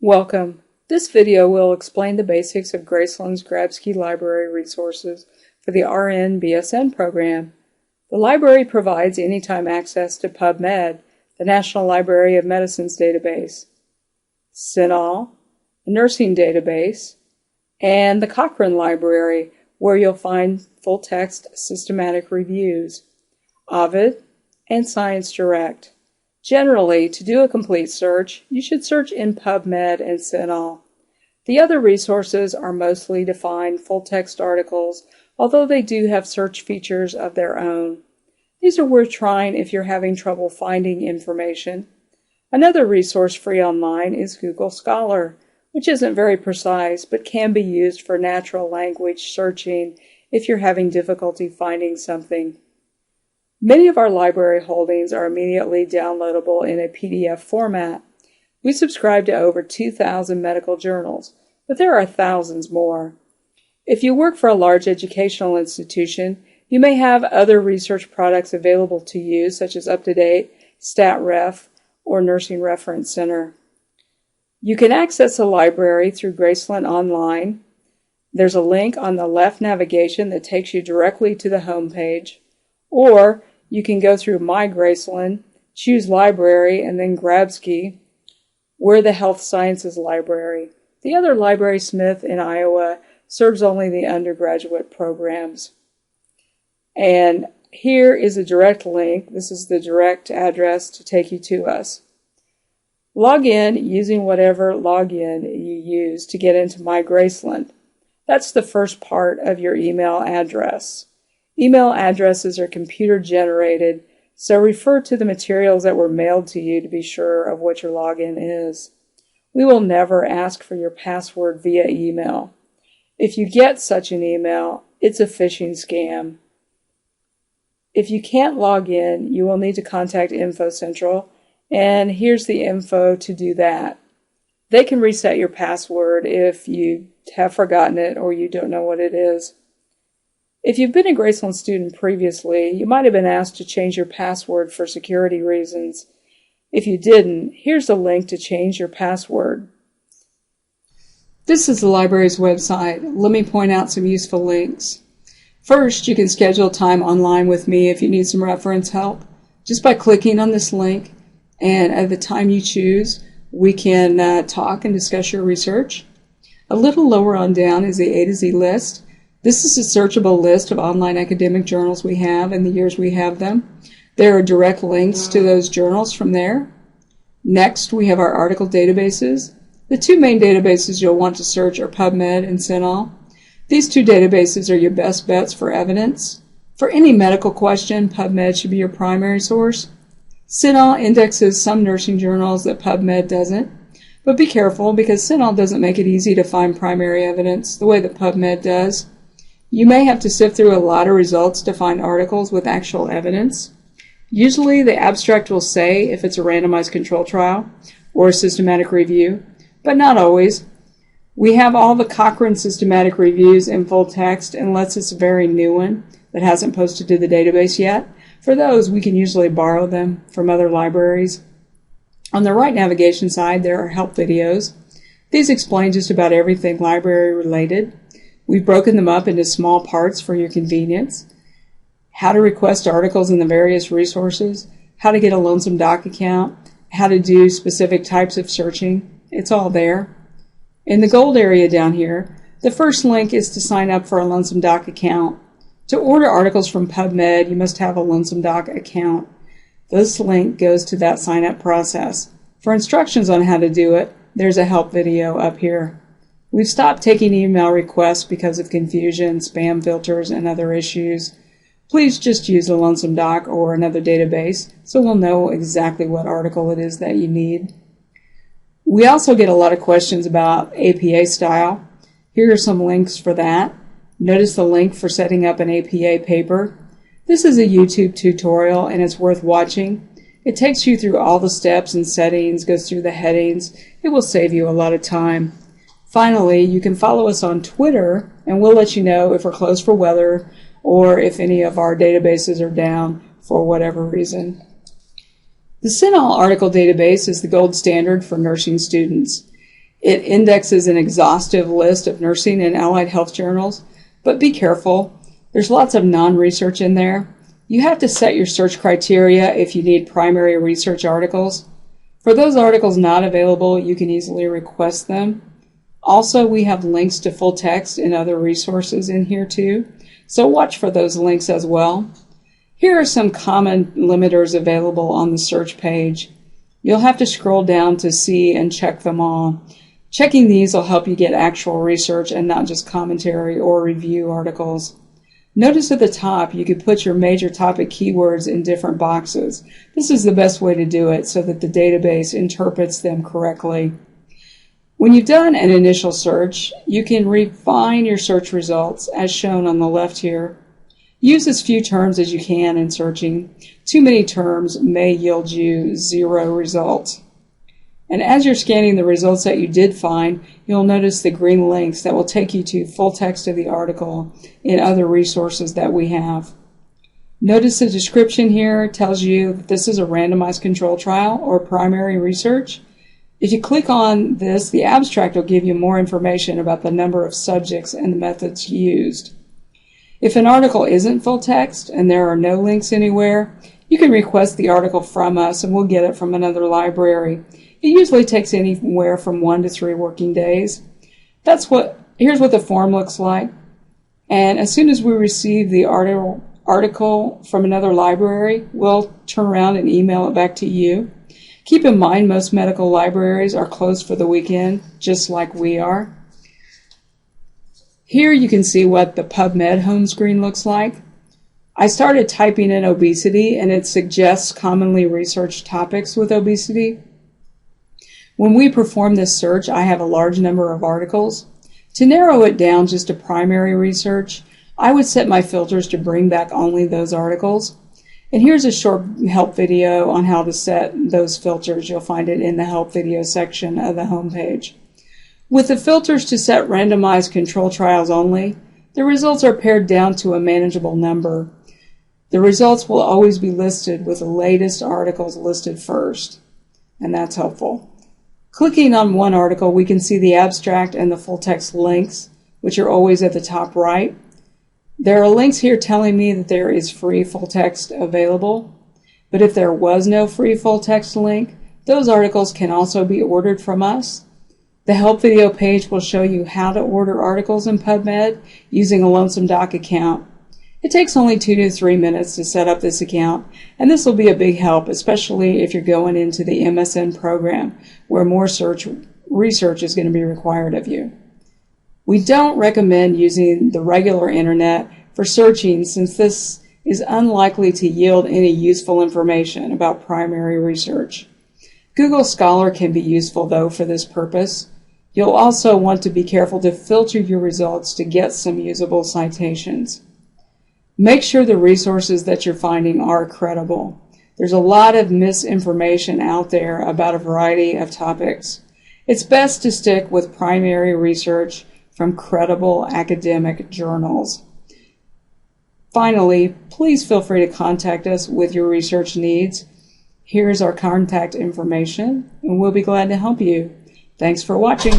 Welcome. This video will explain the basics of Graceland's Grabsky Library resources for the RN BSN program. The library provides anytime access to PubMed, the National Library of Medicine's database, CINAHL, the nursing database, and the Cochrane Library, where you'll find full-text systematic reviews, Ovid, and Science Direct. Generally, to do a complete search, you should search in PubMed and CINAHL. The other resources are mostly defined full-text articles, although they do have search features of their own. These are worth trying if you're having trouble finding information. Another resource free online is Google Scholar, which isn't very precise but can be used for natural language searching if you're having difficulty finding something. Many of our library holdings are immediately downloadable in a PDF format. We subscribe to over 2,000 medical journals, but there are thousands more. If you work for a large educational institution, you may have other research products available to you, such as UpToDate, StatRef, or Nursing Reference Center. You can access the library through Graceland Online. There's a link on the left navigation that takes you directly to the home page, or you can go through My Graceland, choose Library, and then Grabsky. We're the Health Sciences Library. The other Library Smith in Iowa serves only the undergraduate programs. And here is a direct link. This is the direct address to take you to us. Log in using whatever login you use to get into My Graceland. That's the first part of your email address. Email addresses are computer generated, so refer to the materials that were mailed to you to be sure of what your login is. We will never ask for your password via email. If you get such an email, it's a phishing scam. If you can't log in, you will need to contact InfoCentral, and here's the info to do that. They can reset your password if you have forgotten it or you don't know what it is. If you've been a Graceland student previously, you might have been asked to change your password for security reasons. If you didn't, here's a link to change your password. This is the library's website. Let me point out some useful links. First, you can schedule time online with me if you need some reference help, just by clicking on this link, and at the time you choose, we can talk and discuss your research. A little lower on down is the A to Z list. This is a searchable list of online academic journals we have and the years we have them. There are direct links to those journals from there. Next, we have our article databases. The two main databases you'll want to search are PubMed and CINAHL. These two databases are your best bets for evidence. For any medical question, PubMed should be your primary source. CINAHL indexes some nursing journals that PubMed doesn't, but be careful because CINAHL doesn't make it easy to find primary evidence the way that PubMed does. You may have to sift through a lot of results to find articles with actual evidence. Usually the abstract will say if it's a randomized control trial or a systematic review, but not always. We have all the Cochrane systematic reviews in full text unless it's a very new one that hasn't posted to the database yet. For those, we can usually borrow them from other libraries. On the right navigation side, there are help videos. These explain just about everything library related. We've broken them up into small parts for your convenience. How to request articles in the various resources, how to get a Lonesome Doc account, how to do specific types of searching. It's all there. In the gold area down here, the first link is to sign up for a Lonesome Doc account. To order articles from PubMed, you must have a Lonesome Doc account. This link goes to that sign-up process. For instructions on how to do it, there's a help video up here. We've stopped taking email requests because of confusion, spam filters, and other issues. Please just use a Lonesome Doc or another database so we'll know exactly what article it is that you need. We also get a lot of questions about APA style. Here are some links for that. Notice the link for setting up an APA paper. This is a YouTube tutorial and it's worth watching. It takes you through all the steps and settings, goes through the headings. It will save you a lot of time. Finally, you can follow us on Twitter, and we'll let you know if we're closed for weather or if any of our databases are down for whatever reason. The CINAHL article database is the gold standard for nursing students. It indexes an exhaustive list of nursing and allied health journals, but be careful. There's lots of non-research in there. You have to set your search criteria if you need primary research articles. For those articles not available, you can easily request them. Also, we have links to full text and other resources in here too, so watch for those links as well. Here are some common limiters available on the search page. You'll have to scroll down to see and check them all. Checking these will help you get actual research and not just commentary or review articles. Notice at the top you could put your major topic keywords in different boxes. This is the best way to do it so that the database interprets them correctly. When you've done an initial search, you can refine your search results as shown on the left here. Use as few terms as you can in searching. Too many terms may yield you 0 results. And as you're scanning the results that you did find, you'll notice the green links that will take you to full text of the article and other resources that we have. Notice the description here tells you that this is a randomized control trial or primary research. If you click on this, the abstract will give you more information about the number of subjects and the methods used. If an article isn't full text and there are no links anywhere, you can request the article from us and we'll get it from another library. It usually takes anywhere from 1 to 3 working days. Here's what the form looks like. And as soon as we receive the article from another library, we'll turn around and email it back to you. Keep in mind, most medical libraries are closed for the weekend, just like we are. Here you can see what the PubMed home screen looks like. I started typing in obesity and it suggests commonly researched topics with obesity. When we perform this search, I have a large number of articles. To narrow it down just to primary research, I would set my filters to bring back only those articles. And here's a short help video on how to set those filters. You'll find it in the help video section of the homepage. With the filters to set randomized control trials only, the results are pared down to a manageable number. The results will always be listed with the latest articles listed first, and that's helpful. Clicking on one article, we can see the abstract and the full text links, which are always at the top right. There are links here telling me that there is free full text available, but if there was no free full text link, those articles can also be ordered from us. The help video page will show you how to order articles in PubMed using a Lonesome Doc account. It takes only 2 to 3 minutes to set up this account, and this will be a big help, especially if you're going into the MSN program, where more research is going to be required of you. We don't recommend using the regular internet for searching, since this is unlikely to yield any useful information about primary research. Google Scholar can be useful, though, for this purpose. You'll also want to be careful to filter your results to get some usable citations. Make sure the resources that you're finding are credible. There's a lot of misinformation out there about a variety of topics. It's best to stick with primary research from credible academic journals. Finally, please feel free to contact us with your research needs. Here's our contact information, and we'll be glad to help you. Thanks for watching.